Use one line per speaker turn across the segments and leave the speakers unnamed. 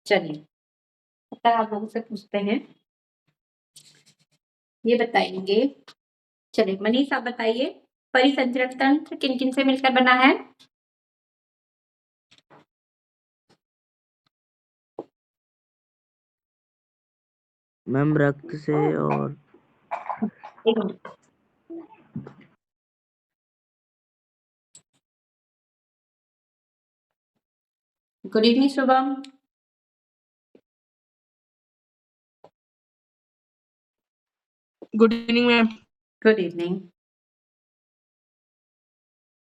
चलिए, तब तक आप लोगों से पूछते हैं, ये बताएंगे। चलिए मनीष आप बताइए, परिसंचरण तंत्र किन किन से मिलकर बना है?
मैम रक्त से और
एक minute. Good evening Shubham.
Good evening ma'am.
Good evening.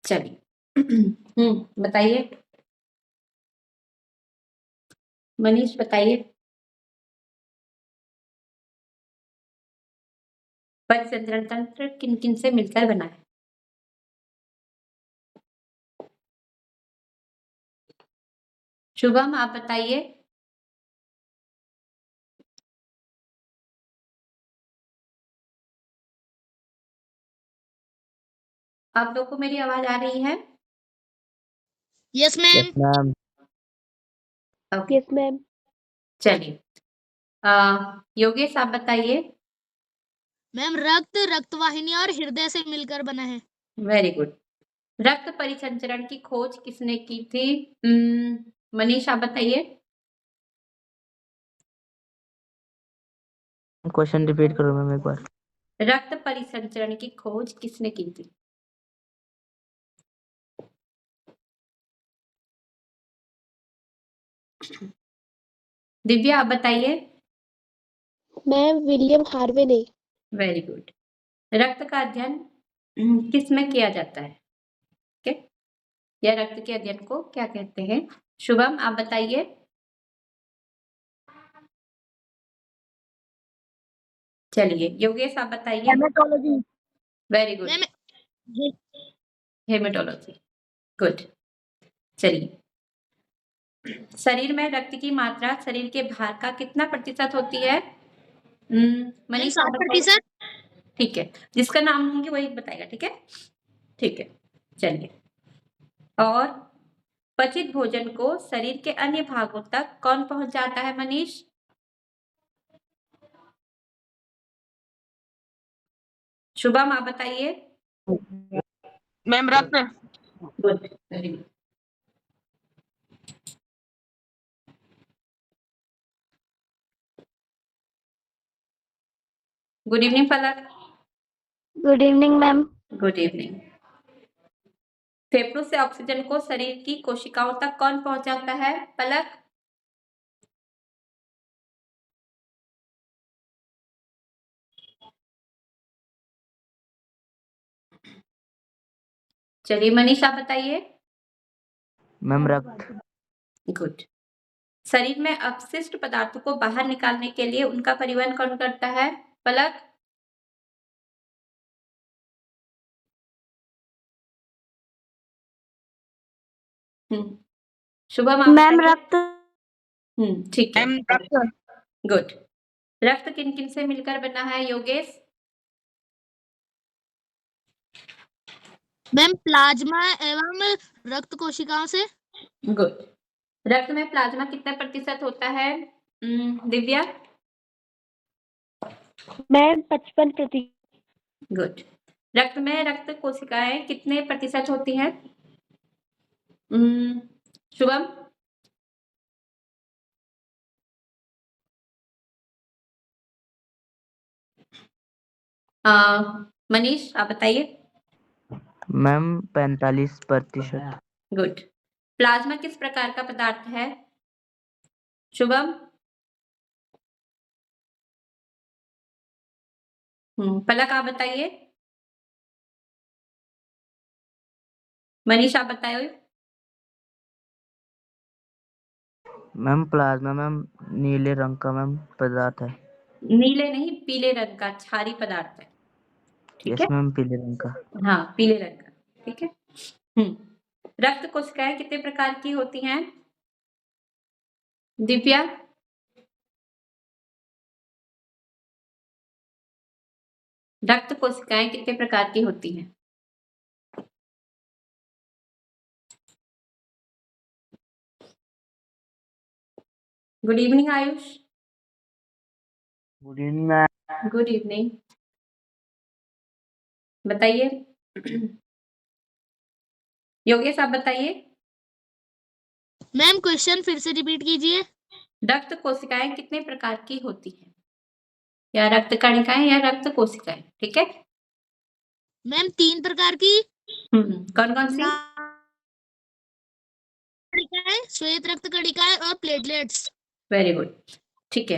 चलिए बताइए मनीष बताइए, परिसंचरण तंत्र किन किन से मिलकर बना है? शुभम आप बताइए। आप लोग को मेरी आवाज आ रही है?
Yes ma'am.
Yes ma'am.
Okay
yes ma'am.
चलिए, योगेश आप बताइए।
मैम रक्त, रक्तवाहिनी और हृदय से मिलकर बना है।
Very good. रक्त परिसंचरण की खोज किसने की थी? मनीष आप बताइए।
क्वेश्चन रिपीट करो मैम एक बार।
रक्त परिसंचरण की खोज किसने की थी? दिव्या आप बताइए।
मैम विलियम हार्वे ने।
Very good. रक्त का अध्ययन किस में किया जाता है? ओके, या रक्त के अध्ययन को क्या कहते हैं? शुभम आप बताइए। चलिए योगेश आप बताइए।
Haematology.
Very good,
ma'am
haematology. Good. चलिए, शरीर में रक्त की मात्रा शरीर के भार का कितना प्रतिशत होती है? मनीष आप बताइए।
60%।
ठीक है, जिसका नाम लूंगी वही बताएगा, ठीक है? ठीक है, चलिए। और पचित भोजन को शरीर के अन्य भागों तक कौन पहुंचाता है मनीष? शुभम आप बताइए।
मैम रक्त।
Good, very good. Good evening Palak.
Good evening ma'am.
Good evening. फेफड़ों से ऑक्सीजन को शरीर की कोशिकाओं तक कौन पहुंचाता है? पलक। चलिए मनीष आप बताइए।
मैम रक्त।
गुड। शरीर में अपशिष्ट पदार्थों को बाहर निकालने के लिए उनका परिवहन कौन करता है? पलक। शुभम आप
मैम
बताइए।
रक्त।
ठीक है,
मैम रक्त।
गुड। रक्त किन किन से मिलकर बना है योगेश?
मैम प्लाज्मा एवं रक्त कोशिकाओं से।
गुड। रक्त में प्लाज्मा कितना प्रतिशत होता है? दिव्या।
मैम 55%।
गुड। रक्त में रक्त कोशिकाएं कितने प्रतिशत होती हैं? शुभम। मनीष आप बताइए।
मैम 45%।
गुड। प्लाज्मा किस प्रकार का पदार्थ है? शुभम। पलक आप बताइए। मनीष आप बताइए।
मैम प्लाज्मा मैम नीले रंग का मैम पदार्थ है।
नीले नहीं, पीले रंग का क्षारीय पदार्थ है, ठीक है?
यस मैम पीले रंग का।
हाँ, पीले रंग का, ठीक है। रक्त कोशिकाएं कितने प्रकार की होती हैं? दिव्या। रक्त कोशिकाएं कितने प्रकार की होती हैं? Good evening Ayush.
Good evening ma'am.
Good evening. बताइए। योगेश आप बताइए।
मैम क्वेश्चन फिर से रिपीट कीजिए।
रक्त कोशिकाएं कितने प्रकार की होती हैं? या रक्त कणिकाएं या रक्त कोशिकाएं, ठीक है।
मैम 3 प्रकार की।
कौन कौन सी?
लाल कणिकाएं, श्वेत रक्त कणिकाएं और प्लेटलेट्स।
वेरी गुड, ठीक है।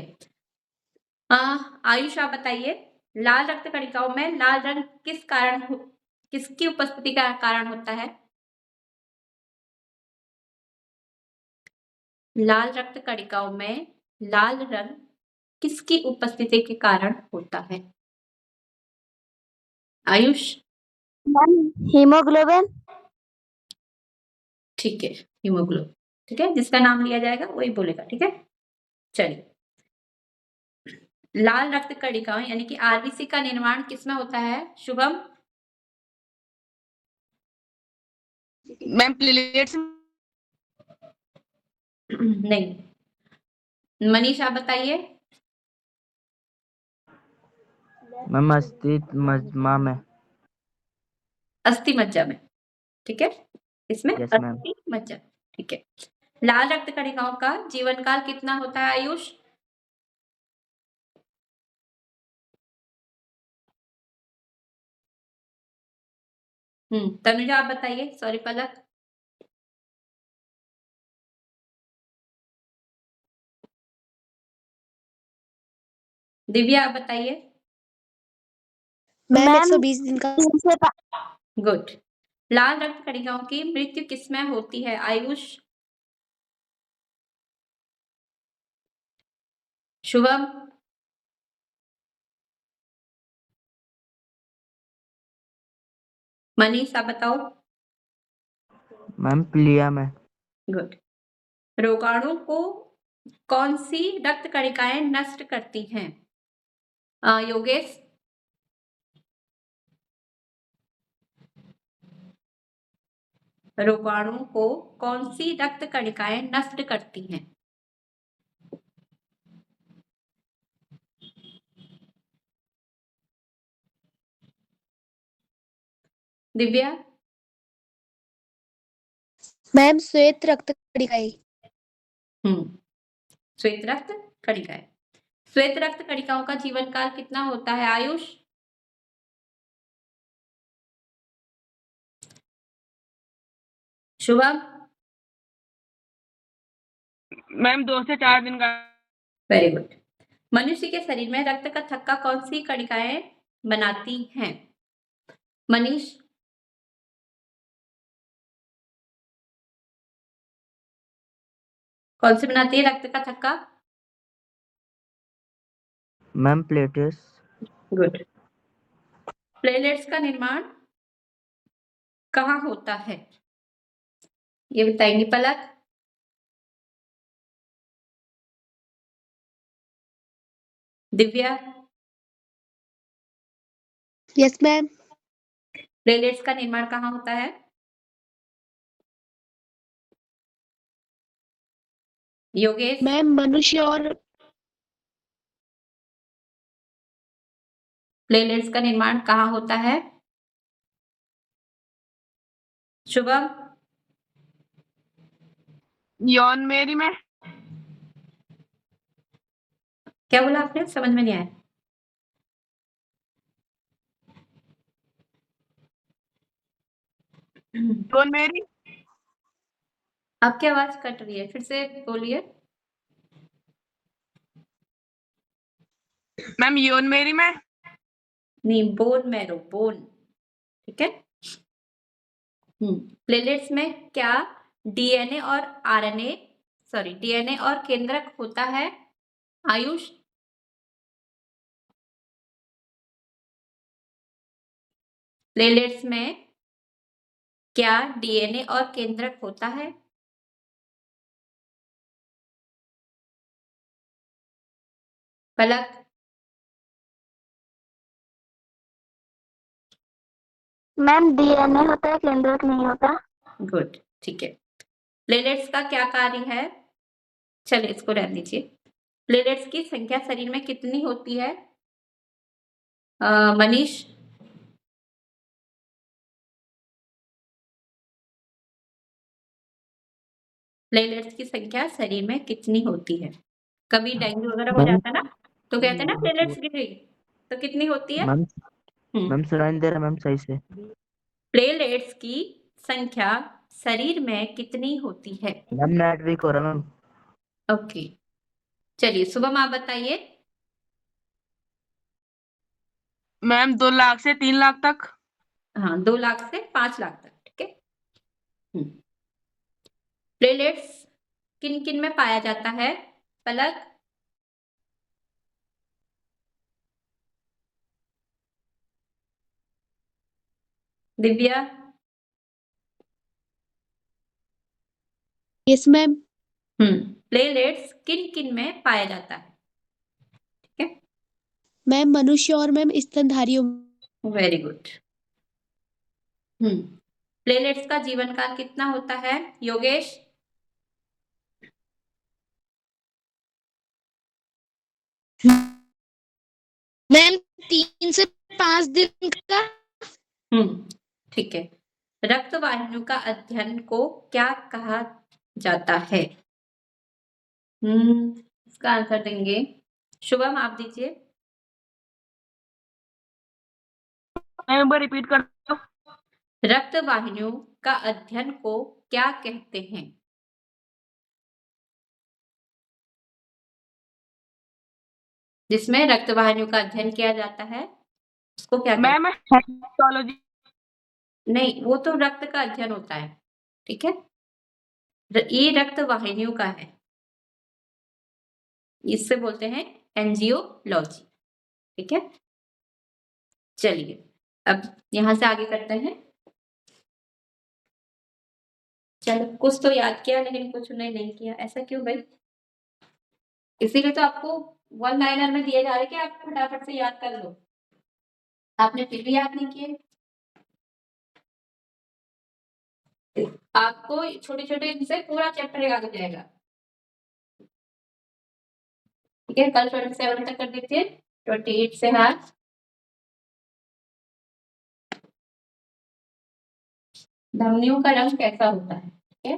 आयुष आप बताइए, लाल रक्त कणिकाओं में लाल रंग किसकी उपस्थिति का कारण होता है? लाल रक्त कणिकाओं में लाल रंग किसकी उपस्थिति के कारण होता है? आयुष।
हीमोग्लोबिन।
ठीक है, हीमोग्लोबिन। ठीक है, जिसका नाम लिया जाएगा वही बोलेगा, ठीक है। चलिए, लाल रक्त कणिकाएं यानी कि आरबीसी का निर्माण किसमें होता है? शुभम।
Ma'am platelets.
नहीं। मनीष आप बताइए।
मैम अस्थि मज्जा में।
अस्थि मज्जा में, ठीक है। इसमें
यस मैम।
अस्थि मज्जा, ठीक है। लाल रक्त कणिकाओं का जीवन काल कितना होता है आयुष? तनुजा आप बताइए। सॉरी पलक। दिव्या आप बताइए।
मैम 120 दिन का।
गुड। लाल रक्त कणिकाओं की मृत्यु किसमें होती है आयुष? शुभम। मनीष आप बताओ।
मैम प्लिया में।
गुड। रोगाणु को कौन सी रक्त कणिकाएं नष्ट करती हैं? योगेश। रोगाणु को कौन सी रक्त कणिकाएं नष्ट करती हैं? दिव्या।
मैम श्वेत रक्त कणिकाएं।
श्वेत रक्त कणिकाएं। श्वेत रक्त कणिकाओं का जीवन काल कितना होता है आयुष? शुभम।
मैम 2 से 4 दिन का।
Very good. मनुष्य के शरीर में रक्त का थक्का कौन सी कणिकाएं बनाती हैं? मनीष। कौन सी बनाती है रक्त का थक्का?
मैम प्लेटेस।
गुड। प्लेटलेट्स का निर्माण कहाँ होता है, ये बताएंगे Palak. Divya.
Yes ma'am.
Platelets का निर्माण कहाँ होता है? योगेश।
मैम मनुष्य और
प्लेटलेट्स का निर्माण कहाँ होता है? शुभम।
यौन मेरी में।
क्या बोला आपने? समझ में नहीं आया।
यौन मेरी।
आपकी आवाज कट रही है, फिर से बोलिए।
मैम यौन मेरी में।
नहीं, बोन मैरो, बोन, ठीक है। प्लेटलेट्स में क्या डीएनए और आरएनए, सॉरी डीएनए और केंद्रक होता है आयुष? प्लेटलेट्स में क्या डीएनए और केंद्रक होता है? पलक।
मैम डीएनए होता है, केंद्रक नहीं होता।
गुड, ठीक है। प्लेटलेट्स का क्या कार्य है? चलिए इसको रहने दीजिए। प्लेटलेट्स की संख्या शरीर में कितनी होती है? मनीष? प्लेटलेट्स की संख्या शरीर में कितनी होती है? कभी डेंगू वगैरह हो
मैम
जाता ना, तो कहते हैं ना प्लेटलेट्स गिर गई, तो कितनी होती है?
मैम
हम्म,
मैम सुनाई नहीं दे रहा मैम सही से।
प्लेटलेट्स की संख्या शरीर में कितनी होती है?
मैम नेट वीक हो रहा मैम।
ओके, चलिए शुभम आप बताइए।
मैम 2 लाख से 3 लाख तक।
हाँ, 2 लाख से 5 लाख तक, ठीक है। प्लेटलेट्स किन किन में पाया जाता है? Palak? Divya?
Yes ma'am.
Platelets किन किन में पाया जाता है? ठीक है,
मैम मनुष्य और मैम स्तनधारियों में।
Very good. प्लेटलेट्स का जीवन काल कितना होता है? योगेश?
मैम 3 से 5 दिन का।
ठीक है। रक्त वाहिनी का अध्ययन को क्या कहा जाता है? इसका आंसर देंगे शुभम, आप दीजिए।
मैम एक बार रिपीट कर दो।
रक्त वाहिनियों का अध्ययन को क्या कहते हैं? जिसमें रक्त वाहिनियों का अध्ययन किया जाता है उसको क्या कहते हैं?
Ma'am hepatology.
नहीं, वो तो रक्त का अध्ययन होता है, ठीक है। ये रक्त वाहिनियों का है, इससे बोलते हैं एंजियोलॉजी, ठीक है। चलिए अब यहां से आगे करते हैं। चलो कुछ तो याद किया लेकिन कुछ नहीं किया, ऐसा क्यों भाई? इसीलिए तो आपको वन लाइनर में दिए जा रहे कि आप फटाफट से याद कर लो, आपने फिर भी याद नहीं किए। आपको छोटे छोटे इनसे पूरा चैप्टर याद हो जाएगा, ठीक है। कल 27 तक कर दीजिए, 28 से हाथ। धमनियों का रंग कैसा होता है? ठीक है,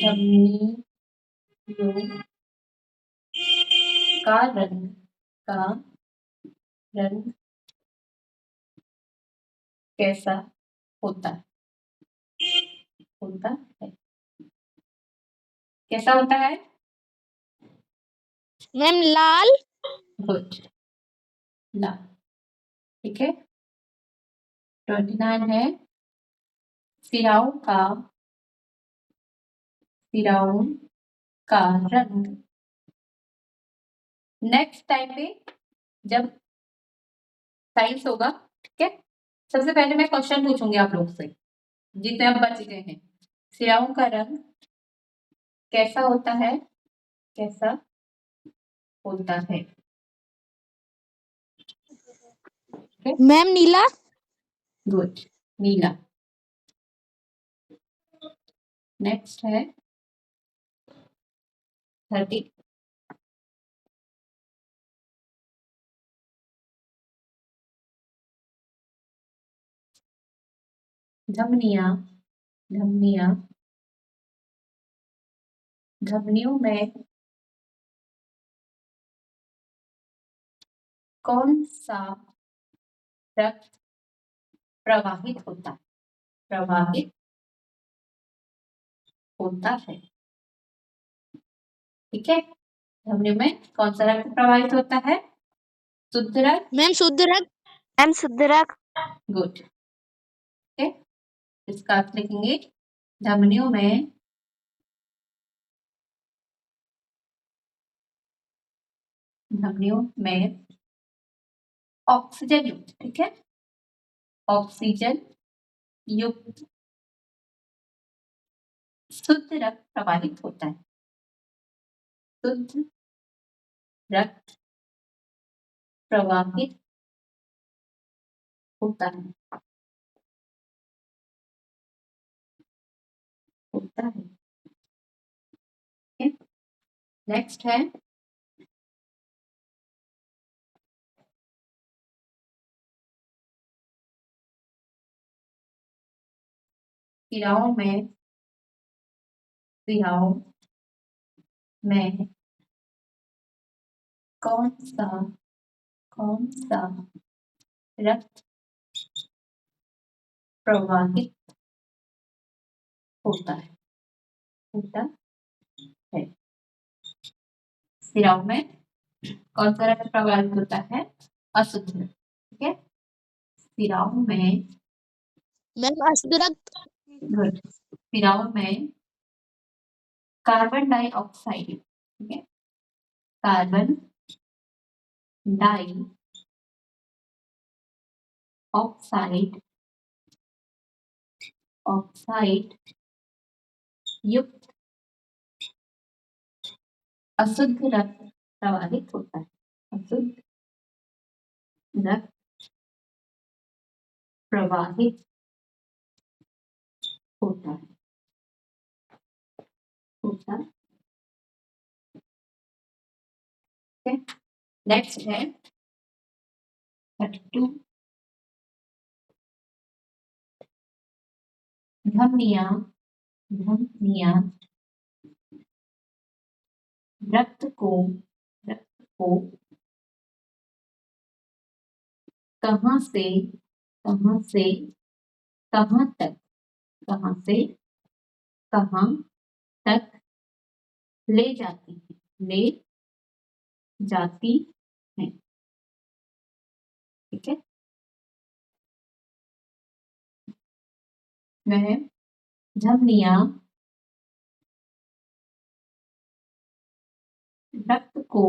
धमनियों का रंग कैसा होता है? कैसा होता है?
मैम लाल।
गुड, लाल, ठीक है। 29 है सिराओं का रंग। नेक्स्ट टाइम पे जब साइंस होगा, ठीक है, सबसे पहले मैं क्वेश्चन पूछूंगी आप लोग से, जितने आप बच गए हैं। सिराओं का रंग कैसा होता है? कैसा होता है?
मैम नीला।
गुड, नीला। नेक्स्ट है 30। धमनियों में कौन सा रक्त प्रवाहित होता है? ठीक है, धमनियों में कौन सा रक्त प्रवाहित होता है? शुद्ध रक्त?
मैम शुद्ध रक्त।
मैम शुद्ध रक्त।
गुड, ठीक है। इसका अर्थ लिखेंगे धमनियों में ऑक्सीजन युक्त, ठीक है, ऑक्सीजन युक्त शुद्ध रक्त प्रवाहित होता है। शुद्ध रक्त प्रवाहित होता है, ठीक है। नेक्स्ट है क्रियाओं में कौन सा रक्त प्रवाहित होता है क्रियाओं में कौन सा रक्त प्रवाहित होता है? अशुद्ध रक्त। ठीक है, क्रियाओं में
मैम अशुद्ध रक्त।
गुड, क्रियाओं में कार्बन डाइऑक्साइड, ठीक है, कार्बन डाइऑक्साइड युक्त अशुद्ध रक्त प्रवाहित होता है। अशुद्ध रक्त प्रवाहित होता है। नेक्स्ट है 32 धमनियां रक्त को कहां से कहां तक ले जाती है। ठीक है, वह धमनियां रक्त को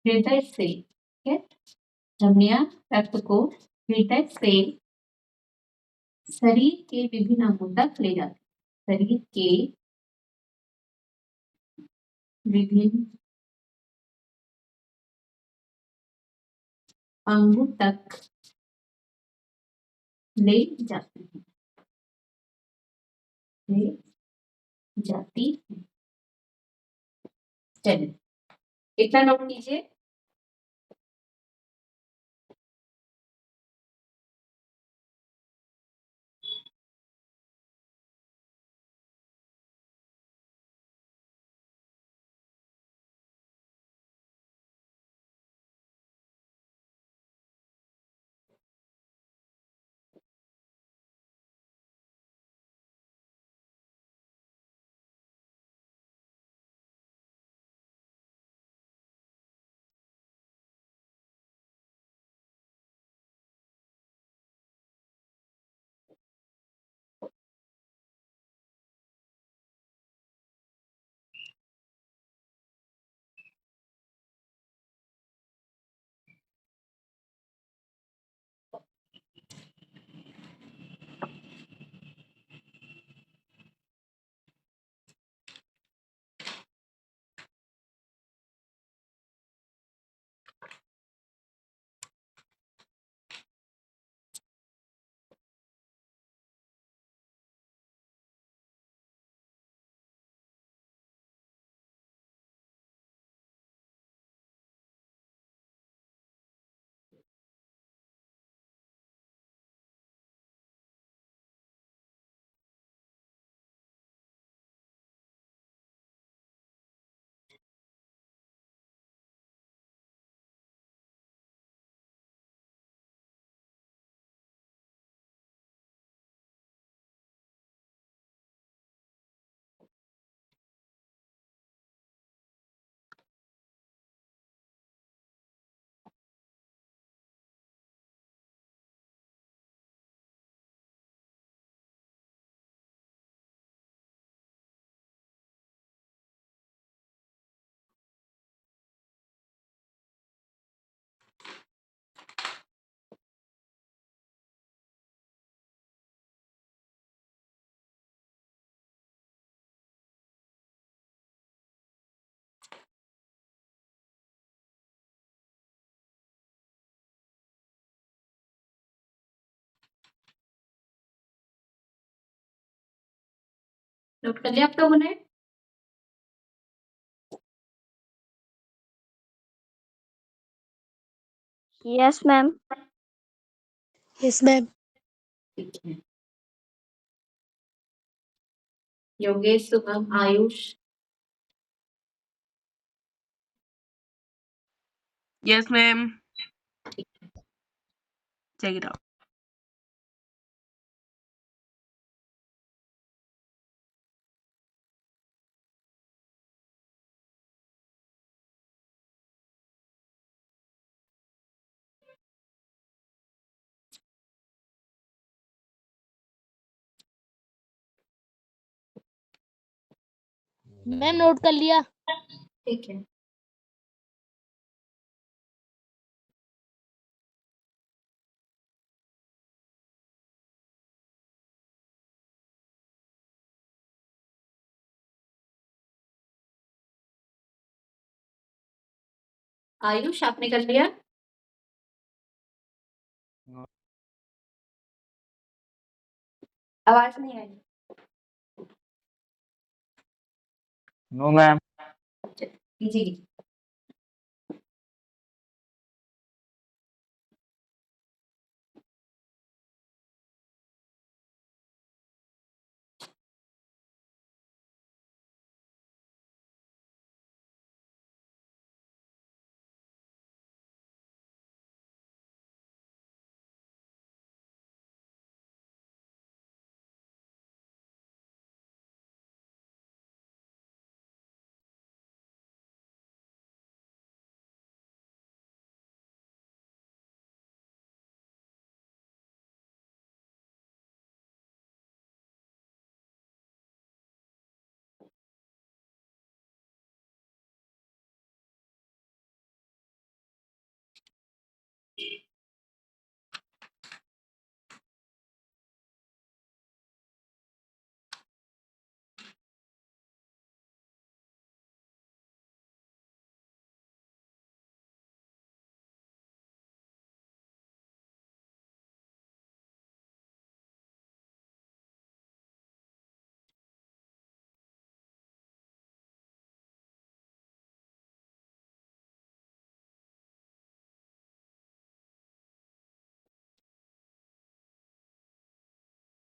हृदय से, ठीक है, धमनियां रक्त को हृदय से शरीर के विभिन्न अंगों तक ले जाती है। शरीर के विभिन्न अंगों तक ले जाती है। चलिए इतना नोट कीजिए। नोट कर लिया आप लोगों ने?
Yes ma'am.
Yes ma'am.
ठीक है। Yogesh, Shubham, Ayush,
yes ma'am. Check it out.
Ma'am note कर लिया।
ठीक है। आयुष, आपने कर लिया? आवाज नहीं आई।
No ma'am.
जी।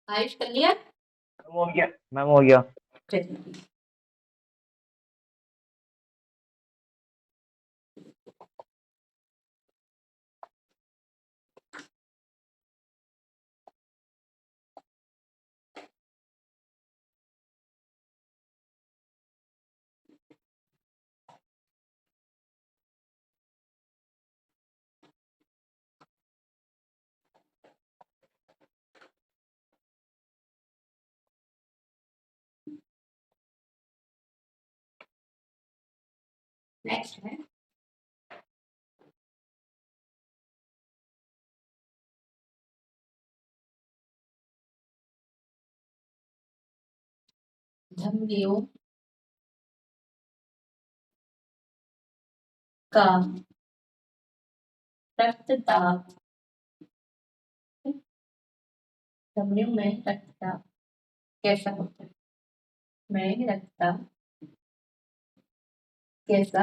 आयुष कर लिया?
हो गया मैम, हो गया।
चलिए। नेक्स्ट है धमनियों का रक्तदाब। धमनियों में रक्तदाब कैसा होता है? में रक्तदाब कैसा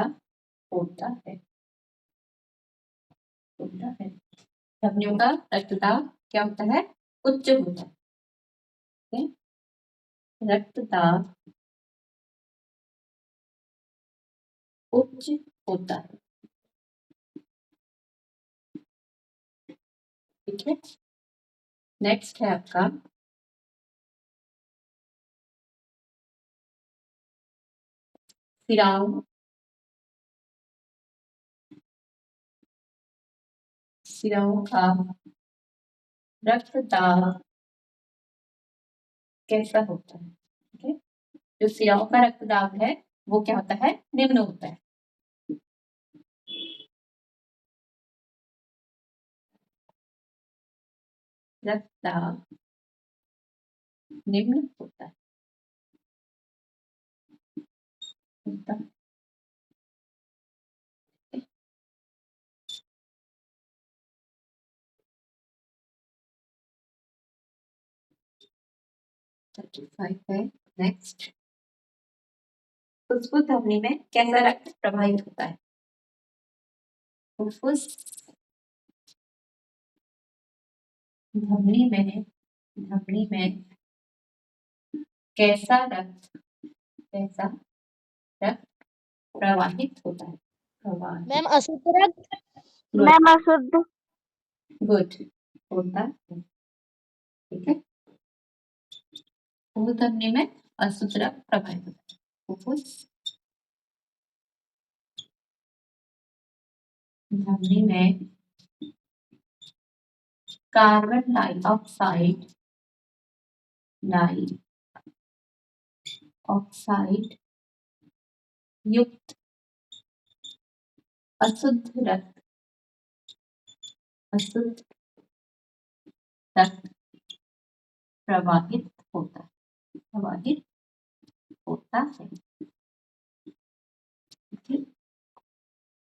होता है? होता है। धमनियों का रक्तदाब क्या होता है? उच्च होता है। ठीक है? रक्तदाब उच्च होता है। ठीक है। नेक्स्ट है आपका सिराओं सिराओं का रक्तदाब कैसा होता है? ठीक है। जो सिराओं का रक्तदाब है वो क्या होता है? निम्न होता है। रक्तदाब निम्न होता है। होता है। 35 है। नेक्स्ट, फुफ्फुस धमनी में कैसा रक्त प्रवाहित होता है? फुफ्फुस धमनी में कैसा रक्त प्रवाहित होता है? प्रवाहित।
मैम अशुद्ध रक्त।
मैम अशुद्ध।
गुड होता है, ठीक है। फुफ्फुस धमनी में अशुद्ध रक्त प्रवाहित होता है। फुफ्फुस धमनी में कार्बन डाइऑक्साइड युक्त अशुद्ध रक्त प्रवाहित होता है।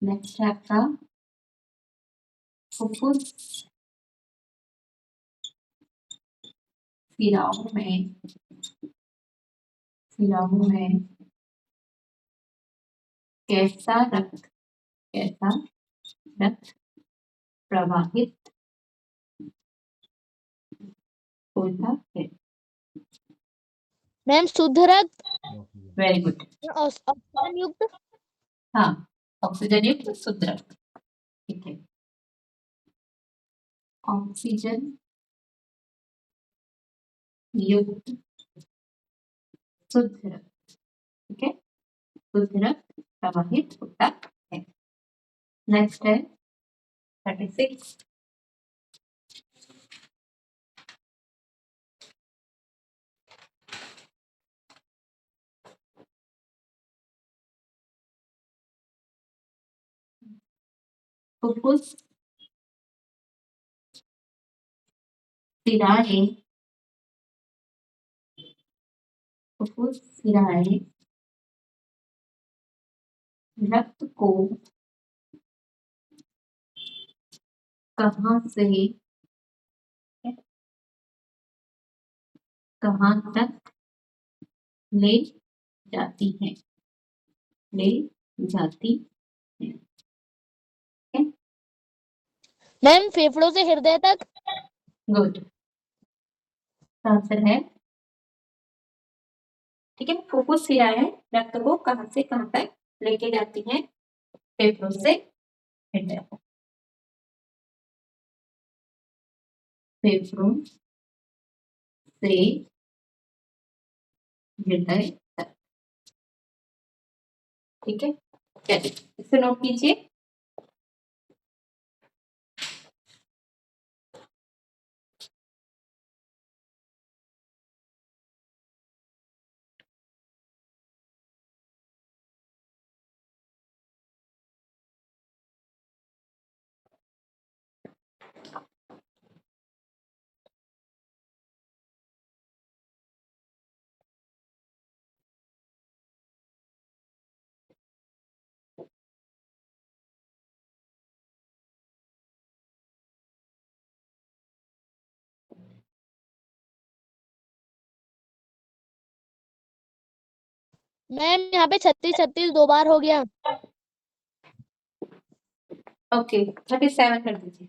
नेक्स्ट है आपका फुफ्फुस सिराओं में कैसा रक्त प्रवाहित होता है?
मैम शुद्ध रक्त।
Very good.
ऑक्सीजन युक्त।
हाँ, ऑक्सीजन युक्त शुद्ध रक्त, ठीक है। ऑक्सीजन युक्त शुद्ध रक्त, ठीक है। शुद्ध रक्त प्रवाहित होता है। नेक्स्ट है 36। फुफ्फुस सिराएं रक्त को कहाँ तक ले जाती हैं?
मैम फेफड़ों से हृदय तक।
गुड, आंसर है, ठीक है। फुफ्फुस सिराएं रक्त को कहाँ से कहाँ तक लेके जाती हैं? फेफड़ों से हृदय तक। फेफड़ों से हृदय तक, ठीक है। चलिए इसे नोट कीजिए।
मैम यहाँ पे 36 2 बार हो गया।
ओके 37 कर दीजिए।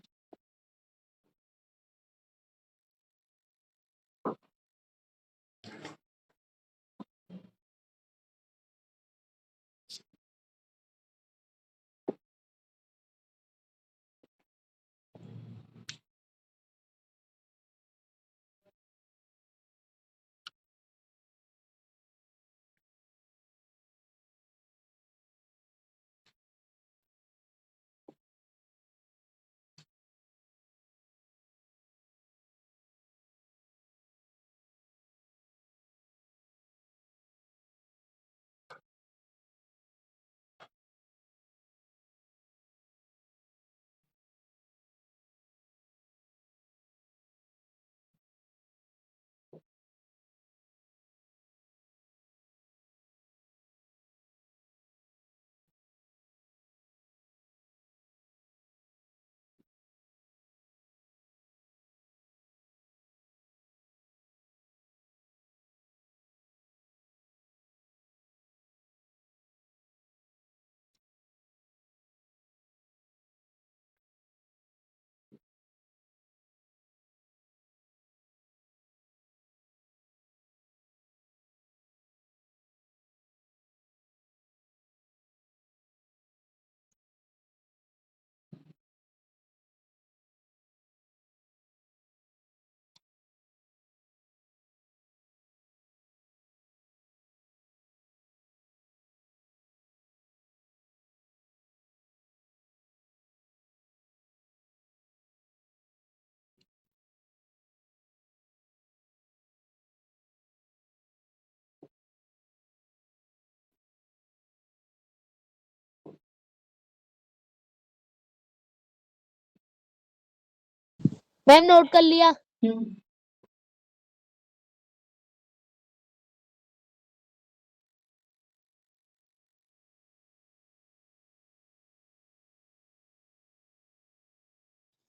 मैम नोट कर लिया।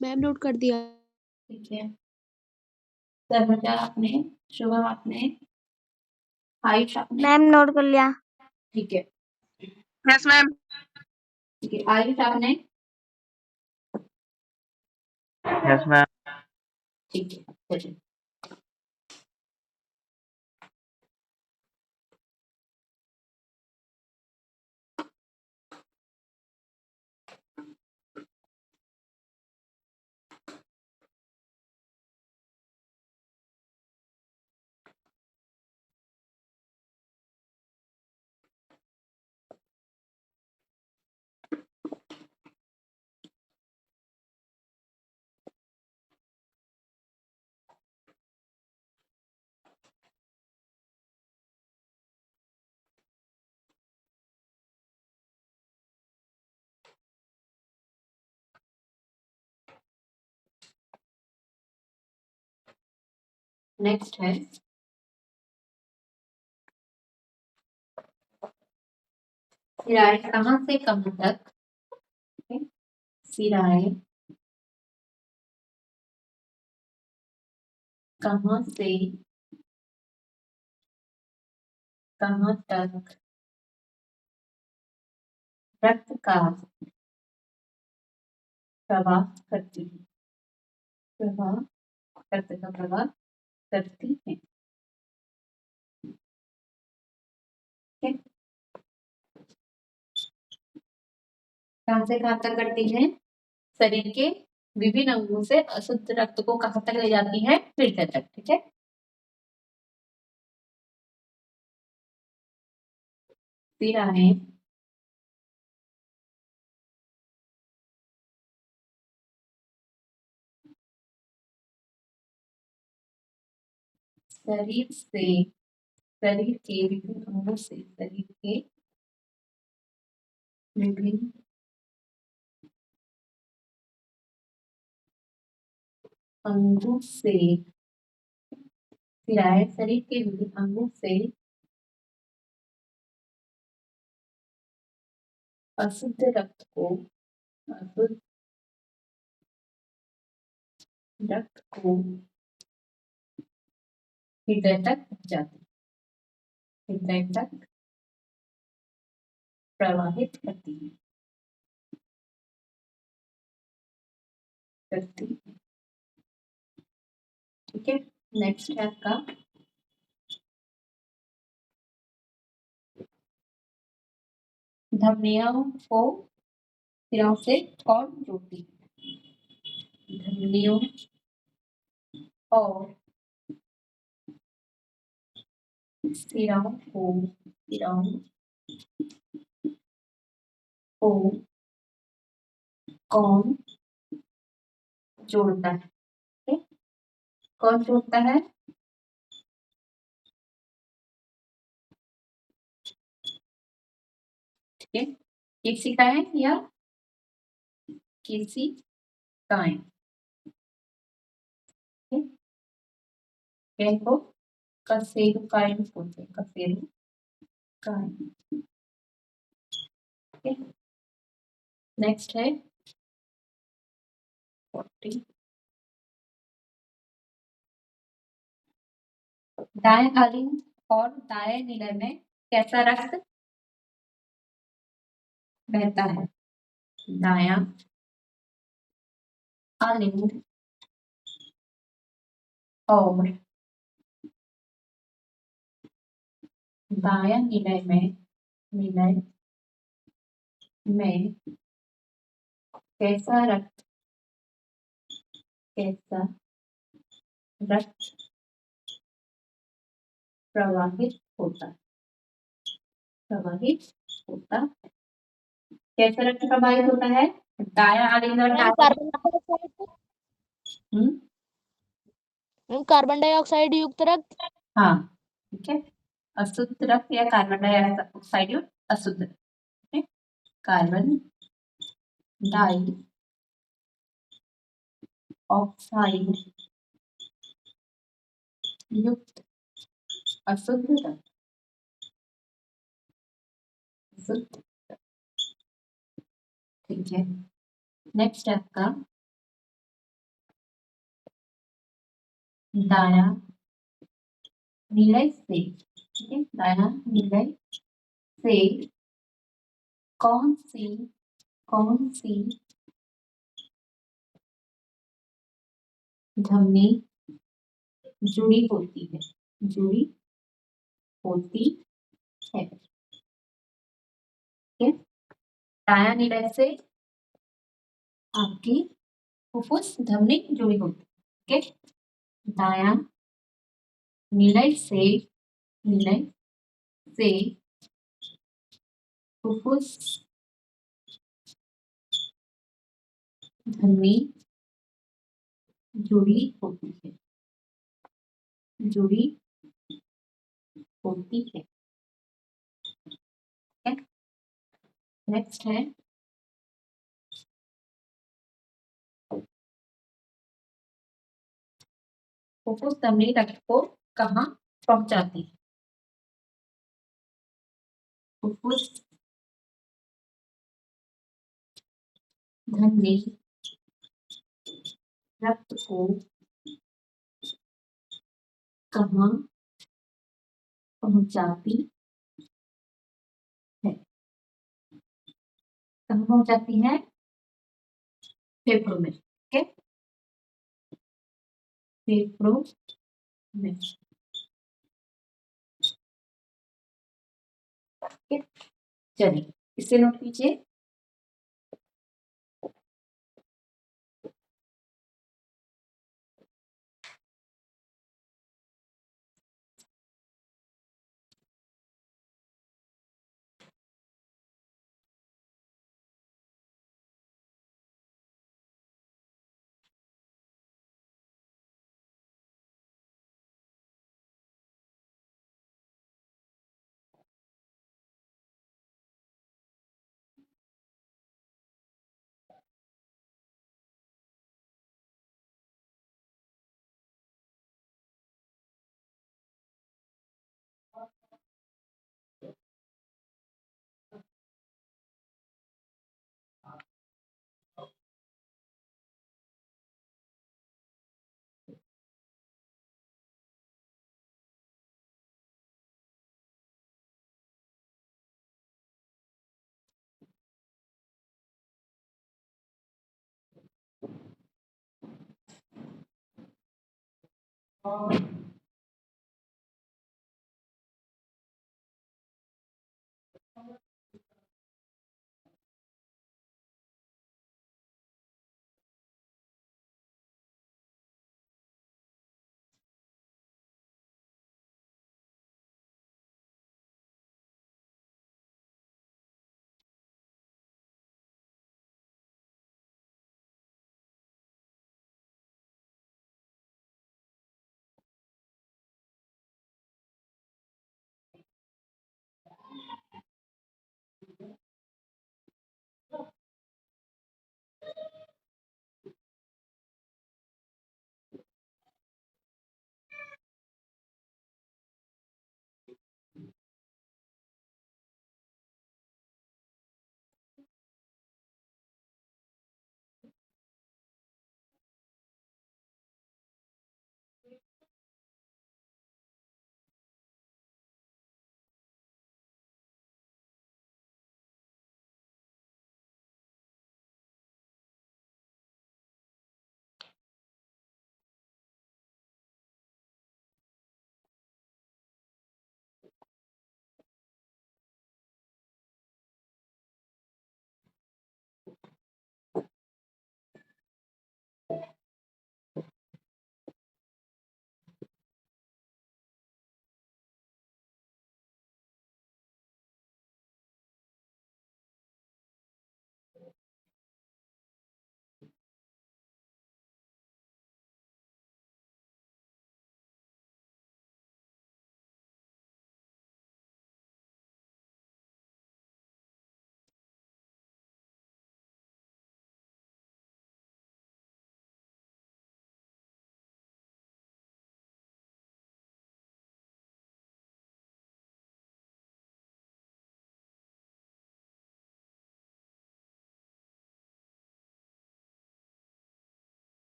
मैम नोट कर दिया।
ठीक है, सर्वजा आपने, शुभम आपने, आयुष आपने,
मैम नोट कर लिया।
ठीक है।
Yes ma'am.
ठीक है, आयुष आपने,
यस मैम।
ठीक है, चलिए। नेक्स्ट है सिराए कहाँ से कहाँ तक, सिराए कहाँ से कहाँ तक रक्त का प्रवाह करती है, प्रवाह, रक्त का प्रवाह करती है। ठीक है, कहाँ से कहाँ तक करती है? शरीर के विभिन्न अंगों से अशुद्ध रक्त को कहाँ तक ले जाती है? हृदय तक। ठीक है, सिराए शरीर से, शरीर के विभिन्न अंगों से, शरीर के विभिन्न अंगों से, सिराए शरीर के विभिन्न अंगों से अशुद्ध रक्त को, अशुद्ध रक्त को हृदय तक जाती, हृदय तक प्रवाहित करती है, करती है। ठीक है, नेक्स्ट है आपका धमनियों को सिरों से कौन जोड़ती है? धमनियों और सिरों को, सिरों को कौन जोड़ता है? ठीक है? कौन जोड़ता है? ठीक है, किसी का है या किसी का है? इनको कसेरु कायम बोलते हैं, कसेरु कायम। नेक्स्ट है 40, दाएं आलिंग और दाएं निलय में कैसा रक्त बहता है? दायां आलिंग और दायां निलय में, निलय में कैसा रक्त, कैसा रक्त प्रवाहित होता है, प्रवाहित होता है? कैसा रक्त प्रवाहित होता है? दायां आलिंग और
ma'am carbon dioxide, ma'am carbon dioxide युक्त रक्त।
हाँ, ठीक है, अशुद्ध रक्त या कार्बन डाइऑक्साइड युक्त अशुद्ध रक्त। ठीक है, कार्बन ऑक्साइड युक्त अशुद्ध रक्त, शुद्ध, ठीक है। नेक्स्ट है आपका दाया निलय से, ठीक है, दाया निलय से कौन सी धमनी जुड़ी होती है, है, ठीक है। दाया निलय से आपकी फुफ्फुस धमनी जुड़ी होती है, ठीक है। दाया निलय से फुफ्फुस धमनी जुड़ी होती है, ठीक है। नेक्स्ट है फुफ्फुस धमनी रक्त को कहाँ पहुंचाती है, फुफ्फुस धमनी रक्त को कहाँ पहुंचाती है, कहाँ पहुंचाती है, फेफड़ों में, ठीक है, फेफड़ों में, ठीक है। चलिए इसे नोट कीजिए।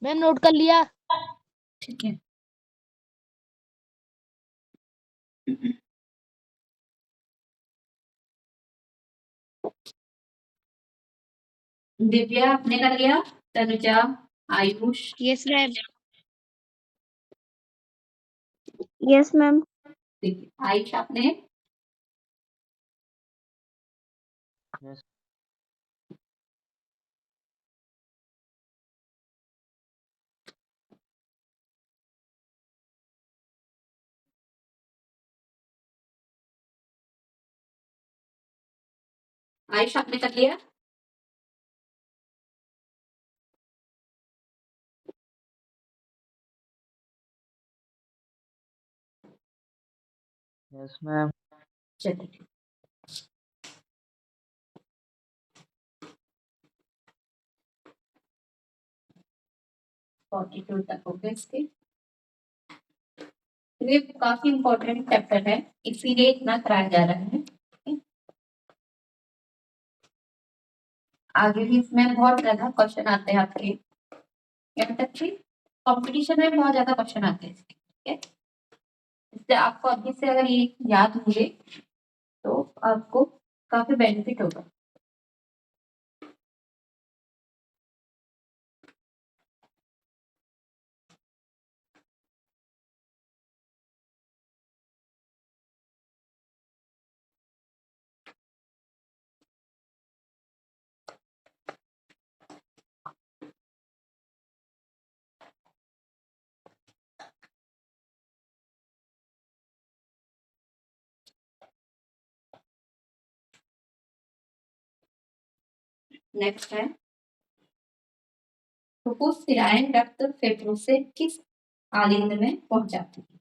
मैम नोट कर लिया।
ठीक है। दिव्या आपने कर लिया? Tanuja, Ayush,
yes ma'am.
Yes ma'am.
ठीक है। आयुष आपने?
Yes.
आयुष आपने कर लिया?
Yes, ma'am.
चलिए। तक हो गए इसके। ये काफी इम्पोर्टेंट चैप्टर है, इसीलिए इतना कराया जा रहा है। आगे भी इसमें बहुत ज्यादा क्वेश्चन आते हैं आपके, यहाँ तक कि कॉम्पिटिशन में बहुत ज्यादा क्वेश्चन आते हैं इसके, ठीक है। इससे आपको अभी से अगर ये याद होंगे तो आपको काफी बेनिफिट होगा। नेक्स्ट है फुफ्फुस सिराएं रक्त फेफड़ों से किस आलिंद में पहुंचाती है?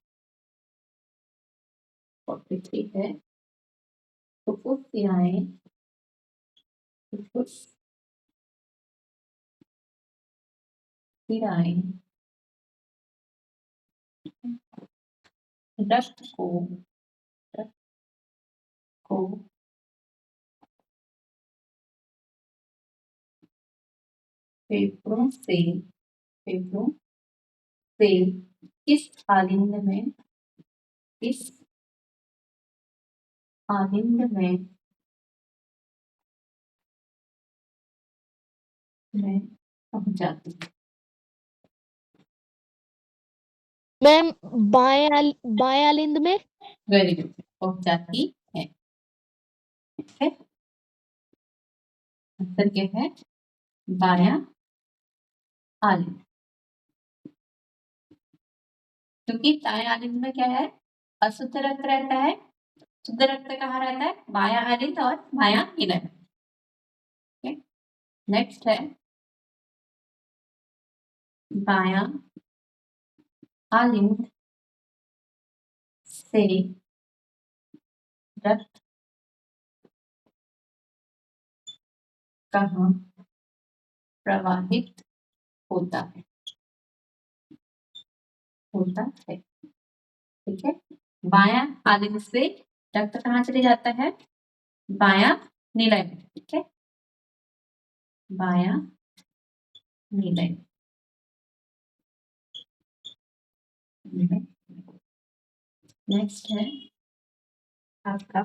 43 है। फुफ्फुस सिराएं फुफ्फुस सिराएं रक्त को फेफड़ों से किस आलिंद में पहुंचाती है?
मैम बाएं आलिंद में।
वेरी गुड, पहुंचाती है। ठीक है, आंसर क्या है? बायां आलिंद। क्योंकि दाएं आलिंद में क्या है? अशुद्ध रक्त रहता है। शुद्ध रक्त कहाँ रहता है? बायां आलिंद और बायां इनर। नेक्स्ट है बायां आलिंद से रक्त कहाँ प्रवाहित होता है? ठीक है, बायां आलिंद से रक्त कहाँ चले जाता है? बायां नीलय में। ठीक है, बायां नीलय। नेक्स्ट है आपका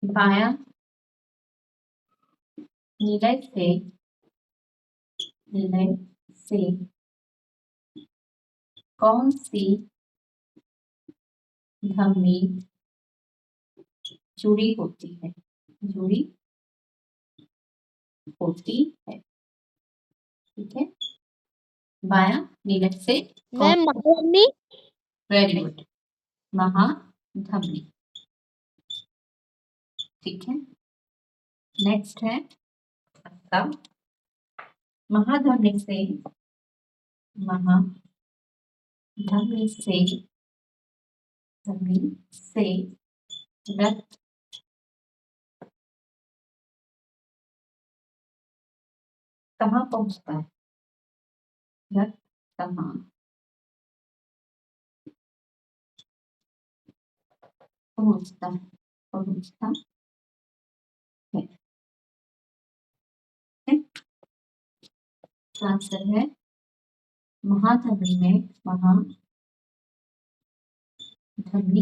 बायां नीलय से कौन सी धमनी जुड़ी होती है? ठीक है, बायां नीलय से
मैम महाधमनी।
वेरी गुड, महाधमनी। ठीक है, नेक्स्ट है आपका महाधमनी से रक्त कहाँ पहुंचता है? रक्त कहाँ पहुंचता है? आंसर है महाधमनी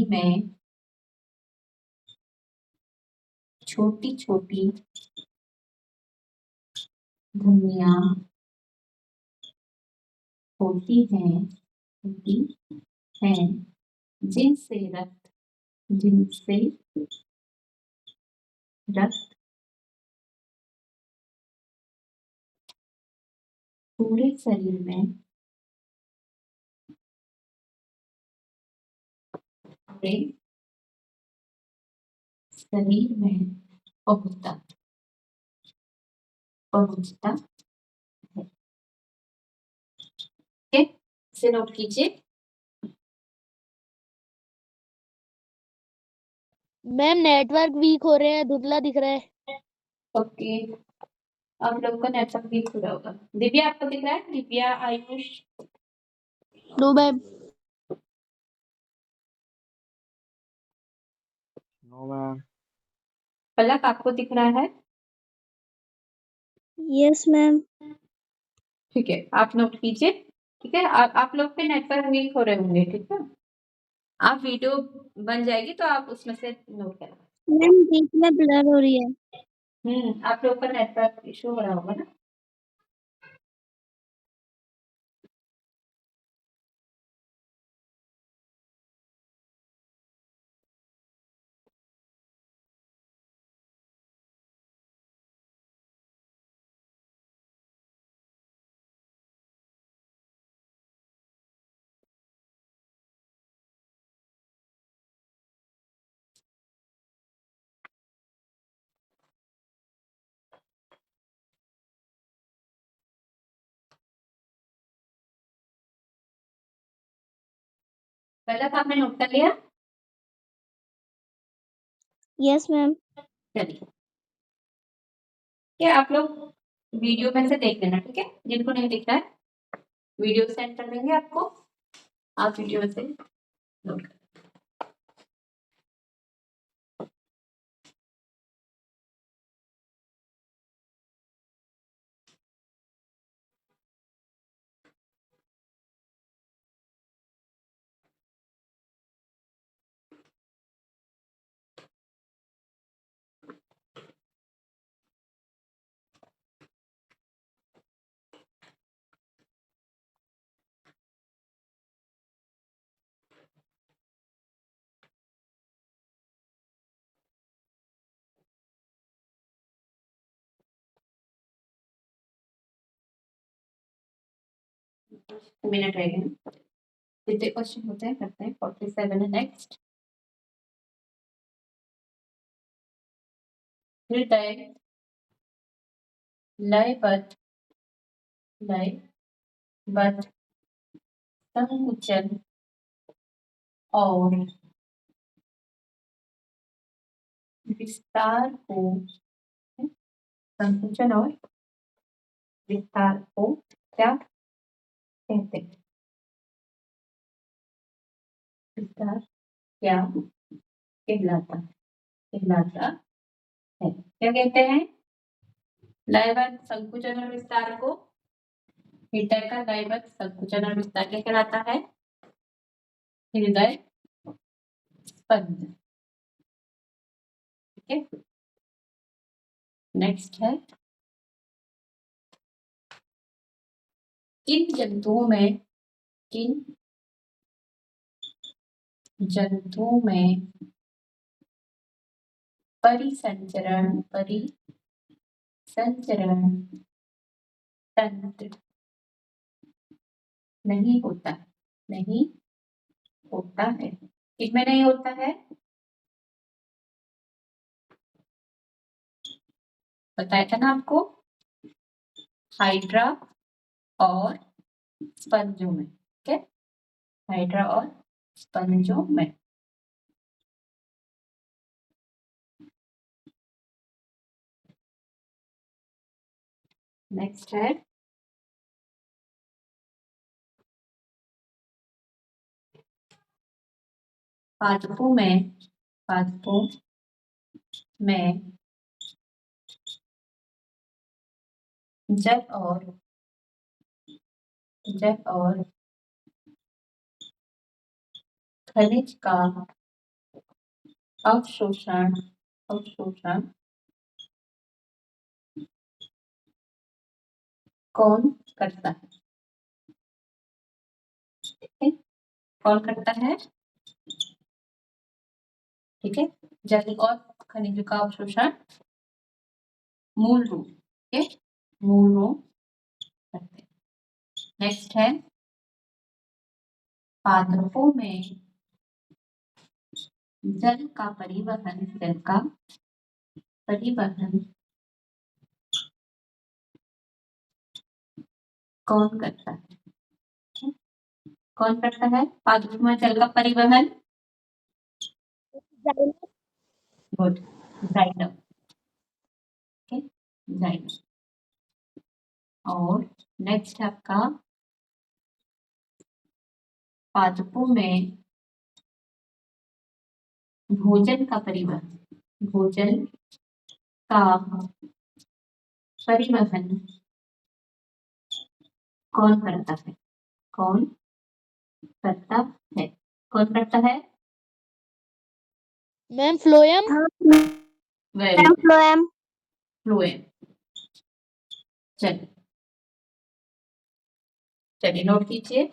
में छोटी छोटी धमनियां होती हैं जिनसे रक्त पूरे शरीर में पहुंचता है। ठीक है, इसे नोट कीजिए।
मैम नेटवर्क वीक हो रहे हैं, धुंधला दिख रहा है।
ओके, आप लोग का नेटवर्क वीक हो रहा होगा। दिव्या आपको दिख रहा है? Divya, Ayush,
no ma'am.
No ma'am.
Palak आपको दिख रहा है?
Yes, ma'am.
ठीक है, आप नोट कीजिए। ठीक है, आप लोग के नेटवर्क वीक हो रहे होंगे। ठीक है, आप वीडियो बन जाएगी तो आप उसमें से नोट करना।
मैम बीच में ब्लर हो रही है।
आप लोग का नेटवर्क इशू हो रहा होगा ना। पलक आपने नोट कर लिया?
Yes, ma'am.
चलिए, क्या आप लोग वीडियो में से देख लेना। ठीक है, जिनको नहीं दिख रहा है वीडियो सेंड कर देंगे आपको, आप वीडियो में से नोट कर। मिनट रह गए, जितने क्वेश्चन होते हैं करते हैं। 47 है नेक्स्ट। हृदय लयबद्ध संकुचन और विस्तार को क्या कहते हैं? विस्तार क्या कहलाता है? क्या कहते हैं? लयबद्ध संकुचन और विस्तार को हृदय का लयबद्ध संकुचन और विस्तार क्या कहलाता है? हृदय स्पंद। ठीक है, नेक्स्ट है किन जंतुओं में परिसंचरण तंत्र नहीं होता है। किसमें नहीं होता है? बताया था ना आपको, हाइड्रा और स्पंजों में। ठीक है, हाइड्रा और स्पंजों में। नेक्स्ट है पादपों में जल और जल और खनिज का अवशोषण कौन करता है? ठीक है, कौन करता है? ठीक है, जल और खनिज का अवशोषण मूल रूप, ठीक है, मूल रूप करते हैं। नेक्स्ट है पादपों में जल का परिवहन कौन करता है? कौन करता है पादपों में जल का परिवहन? Good, xylem. Okay, xylem. और नेक्स्ट है आपका पादपों में भोजन का परिवहन कौन करता है? कौन करता है?
Ma'am phloem.
Very
ma'am phloem.
Phloem. चलिए नोट कीजिए।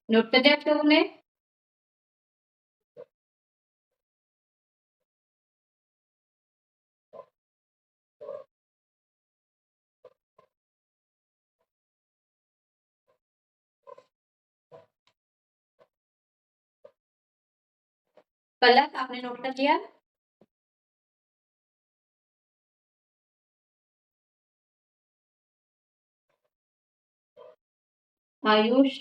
नोट कर दिया आप लोगों ने? पलक आपने नोट कर लिया? आयुष